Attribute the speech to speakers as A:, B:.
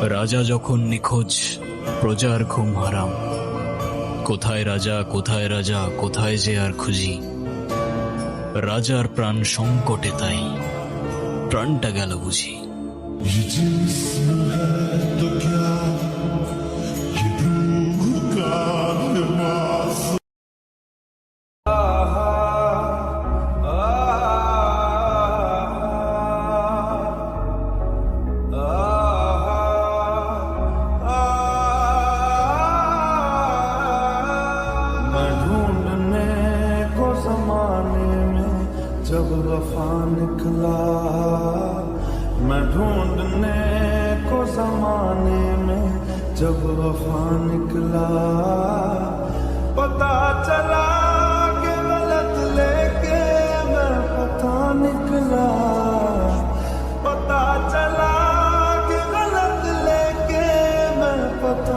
A: রাজা যখন নিখোঁজ, প্রজার ঘুম হারাম। কোথায় রাজা, কোথায় রাজা, কোথায় যে আর খুঁজি। রাজার প্রাণ সংকটে, তাই প্রাণটা গেল বুঝি।
B: ये जिस्म है तो क्या, ये रूह का लिबास। मैं ढूंढने को जमाने में जब वफा निकला, मैं ढूंढने को जमाने में जब वफा निकला, पता चला कि गलत लेके मैं पता निकला, पता चला कि गलत लेके मैं पता